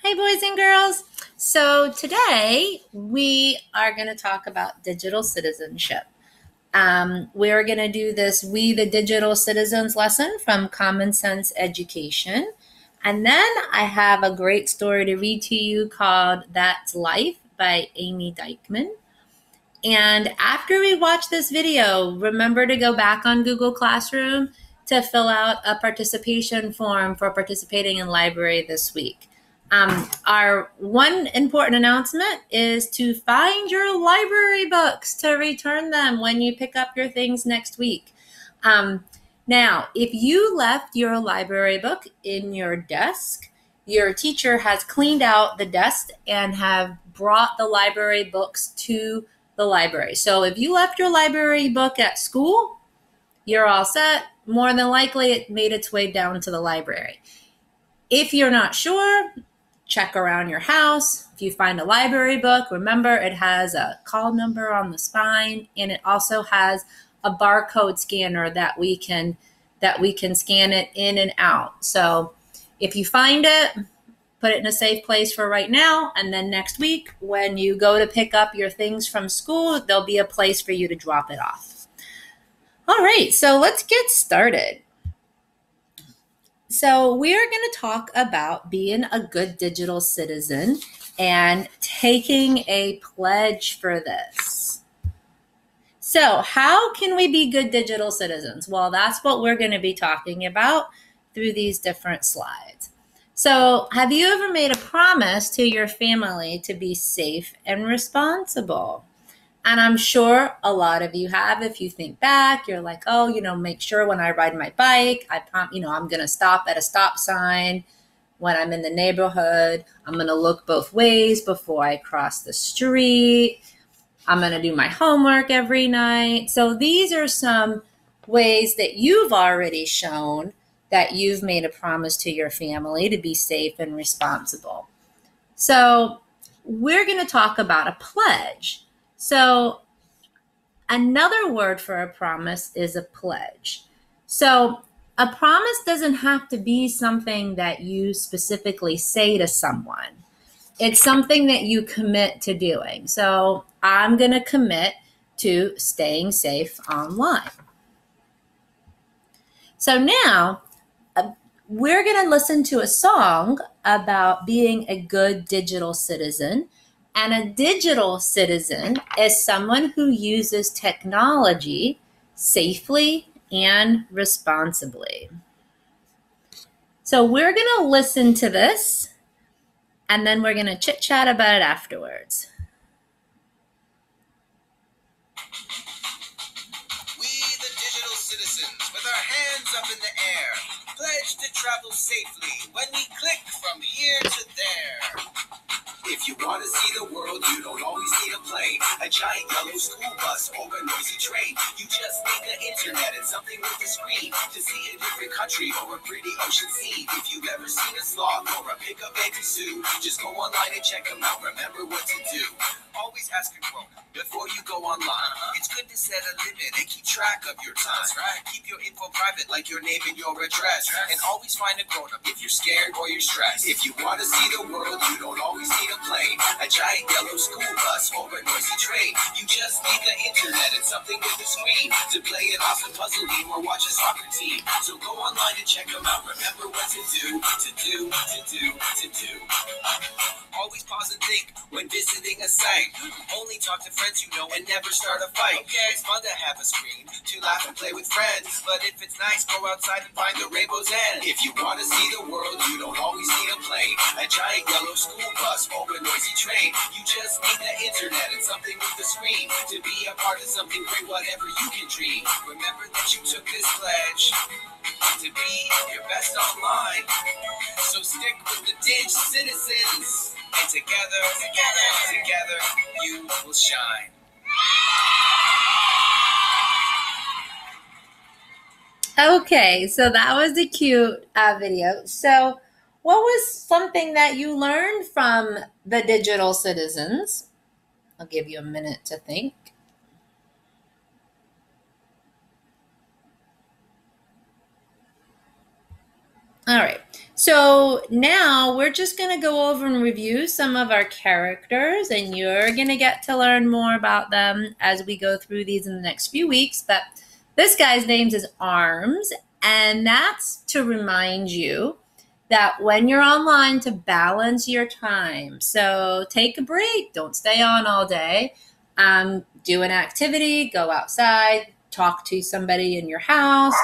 Hi, boys and girls. So today we are going to talk about digital citizenship. We're going to do this We the Digital Citizens lesson from Common Sense Education. And then I have a great story to read to you called That's Life by Amy Dykman. And after we watch this video, remember to go back on Google Classroom to fill out a participation form for participating in library this week. Our one important announcement is to find your library books to return them when you pick up your things next week. Now, if you left your library book in your desk, your teacher has cleaned out the desk and have brought the library books to the library. So if you left your library book at school, you're all set. More than likely, it made its way down to the library. If you're not sure, check around your house. If you find a library book, remember it has a call number on the spine, and it also has a barcode scanner that we can scan it in and out. So if you find it, put it in a safe place for right now, and then next week when you go to pick up your things from school, there'll be a place for you to drop it off. All right, so let's get started. So we're going to talk about being a good digital citizen and taking a pledge for this. So how can we be good digital citizens? Well, that's what we're going to be talking about through these different slides. So have you ever made a promise to your family to be safe and responsible? And I'm sure a lot of you have. If you think back, you're like, oh, make sure when I ride my bike, I'm going to stop at a stop sign. When I'm in the neighborhood, I'm going to look both ways before I cross the street. I'm going to do my homework every night. So these are some ways that you've already shown that you've made a promise to your family to be safe and responsible. So we're going to talk about a pledge. So another word for a promise is a pledge. So a promise doesn't have to be something that you specifically say to someone. It's something that you commit to doing. So I'm going to commit to staying safe online. So now we're going to listen to a song about being a good digital citizen. And a digital citizen is someone who uses technology safely and responsibly. So we're going to listen to this, and then we're going to chit-chat about it afterwards. We, the digital citizens, with our hands up in the air, pledge to travel safely when we click from here to there. If you want to see the world, you don't always need a plane, a giant yellow school bus, or a noisy train. You just need the internet and something with a screen to see a different country or a pretty ocean scene. If you've ever seen a sloth or a pickup baby zoo, just go online and check them out. Remember what to do. Always ask a grown-up before you go online. It's good to set a limit and keep track of your time. That's right. Keep your info private like your name and your address. And always find a grown-up if you're scared or you're stressed. If you want to see the world, you don't always need a plane, a giant yellow school bus, or a noisy train. You just need the internet and something with a screen to play an awesome puzzle game or watch a soccer team. So go online and check them out. Remember what to do. Always pause and think when visiting a site. Only talk to friends you know and never start a fight. Okay, it's fun to have a screen to laugh and play with friends, but if it's nice, go outside and find the rainbow's end. If you want to see the world, you don't always need a plane, a giant yellow school bus, or a noisy train. You just need the internet and something with the screen to be a part of something great, whatever you can dream. Remember that you took this pledge to be your best online. So stick with the Dig Citizens, and together, you will shine. Okay, so that was a cute video. So what was something that you learned from the digital citizens? I'll give you a minute to think. All right. So now we're just going to go over and review some of our characters, and you're going to get to learn more about them as we go through these in the next few weeks. But this guy's name is Arms, and that's to remind you that when you're online, to balance your time. So take a break, don't stay on all day. Do an activity, go outside, talk to somebody in your house,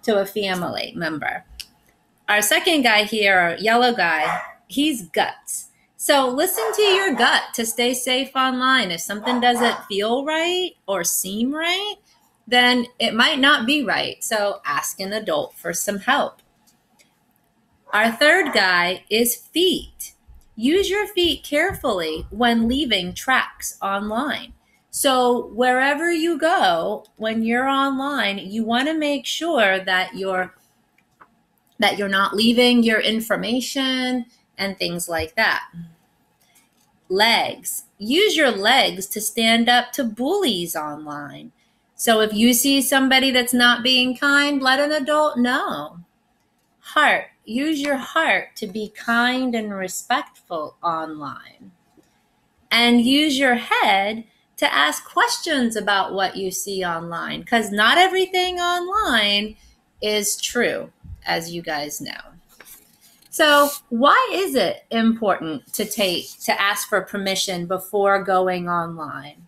to a family member. Our second guy here, our yellow guy, he's guts. So listen to your gut to stay safe online. If something doesn't feel right or seem right, then it might not be right. So ask an adult for some help. Our third guy is feet. Use your feet carefully when leaving tracks online. So wherever you go, when you're online, you want to make sure that you're not leaving your information and things like that. Legs. Use your legs to stand up to bullies online. So if you see somebody that's not being kind, let an adult know. Heart. Use your heart to be kind and respectful online. And use your head to ask questions about what you see online, because not everything online is true, as you guys know. So why is it important to ask for permission before going online?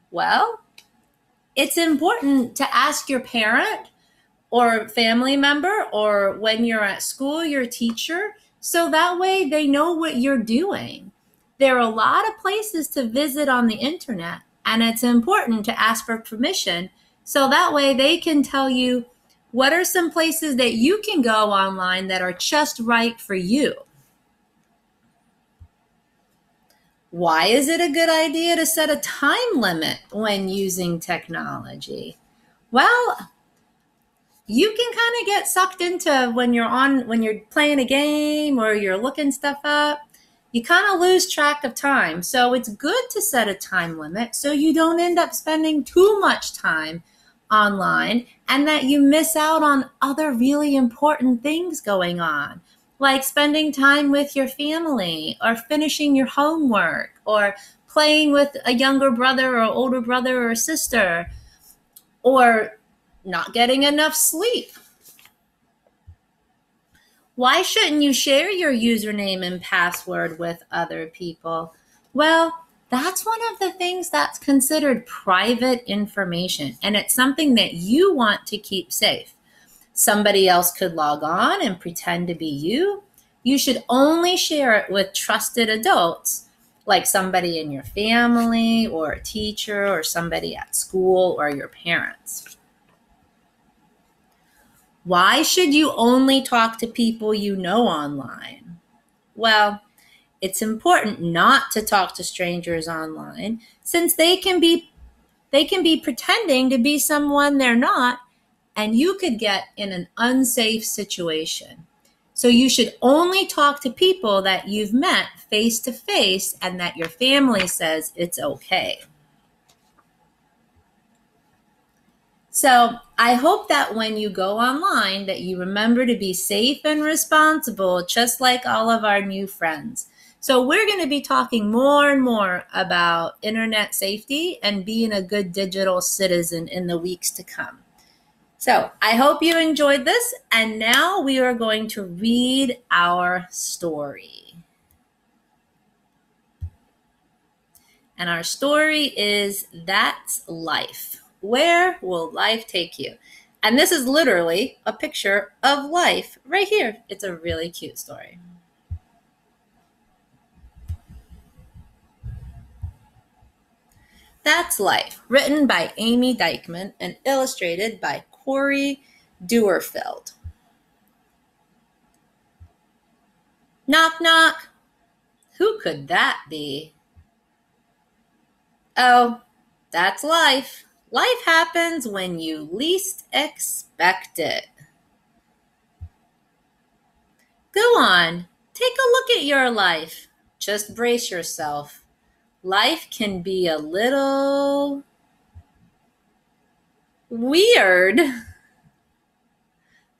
Well, it's important to ask your parent or family member, or when you're at school, your teacher, so that way they know what you're doing. There are a lot of places to visit on the internet, and it's important to ask for permission so that way they can tell you what are some places that you can go online that are just right for you. Why is it a good idea to set a time limit when using technology? Well, you can kind of get sucked into when you're playing a game or you're looking stuff up, you kind of lose track of time. So it's good to set a time limit so you don't end up spending too much time online and that you miss out on other really important things going on, like spending time with your family or finishing your homework or playing with a younger brother or older brother or sister, or not getting enough sleep. Why shouldn't you share your username and password with other people? Well, that's one of the things that's considered private information, and it's something that you want to keep safe. Somebody else could log on and pretend to be you. You should only share it with trusted adults, like somebody in your family or a teacher or somebody at school or your parents. Why should you only talk to people you know online? Well, it's important not to talk to strangers online, since they can be pretending to be someone they're not, and you could get in an unsafe situation. So you should only talk to people that you've met face to face and that your family says it's okay. So I hope that when you go online that you remember to be safe and responsible, just like all of our new friends. So we're going to be talking more and more about internet safety and being a good digital citizen in the weeks to come. So I hope you enjoyed this, and now we are going to read our story. And our story is That's Life. Where will life take you? And this is literally a picture of life right here. It's a really cute story. That's Life, written by Amy Dykman and illustrated by Corey Duerfeld. Knock, knock. Who could that be? Oh, that's life. Life happens when you least expect it. Go on, take a look at your life. Just brace yourself. Life can be a little weird.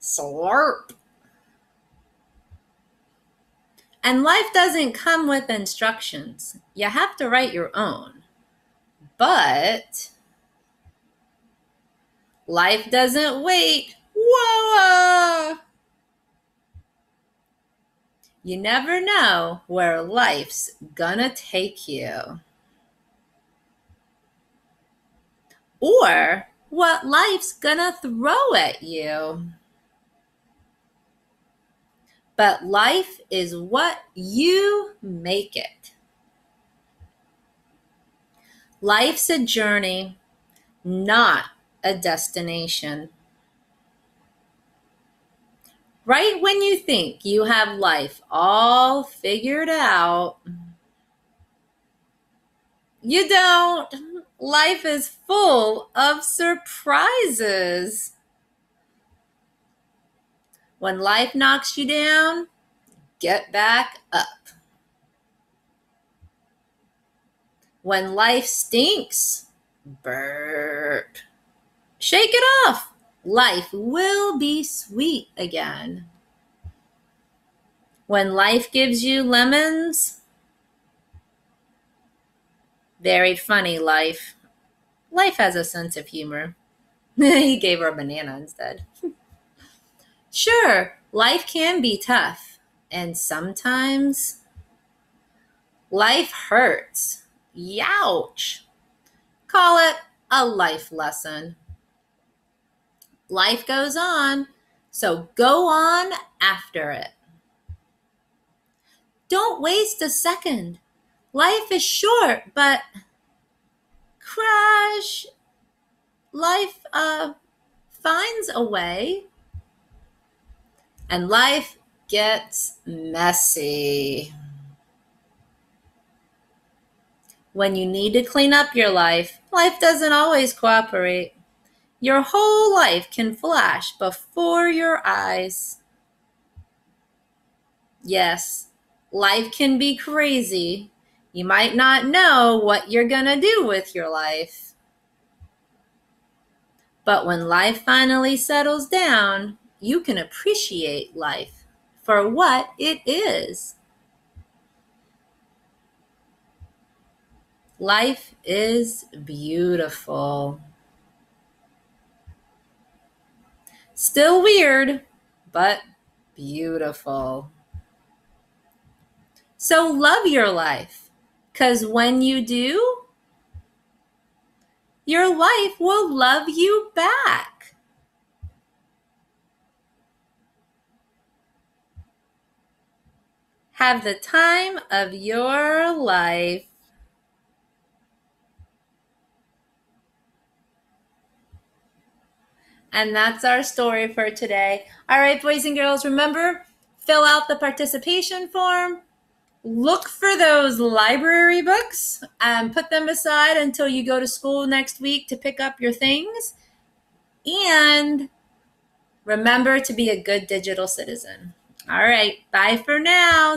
Slurp. And life doesn't come with instructions. You have to write your own. But life doesn't wait. Whoa! You never know where life's gonna take you. Or what life's gonna throw at you. But life is what you make it. Life's a journey, not a destination. Right when you think you have life all figured out, you don't. Life is full of surprises. When life knocks you down, get back up. When life stinks, burp. Shake it off. Life will be sweet again. When life gives you lemons, very funny life. Life has a sense of humor. He gave her a banana instead. Sure, life can be tough, and sometimes life hurts. Youch. Call it a life lesson. Life goes on, so go on after it. Don't waste a second. Life is short, but crash. Life finds a way. And life gets messy. When you need to clean up your life, life doesn't always cooperate. Your whole life can flash before your eyes. Yes, life can be crazy. You might not know what you're gonna do with your life. But when life finally settles down, you can appreciate life for what it is. Life is beautiful. Still weird, but beautiful. So love your life, because when you do, your life will love you back. Have the time of your life. And that's our story for today. All right, boys and girls, remember, fill out the participation form. Look for those library books and put them aside until you go to school next week to pick up your things. And remember to be a good digital citizen. All right, bye for now.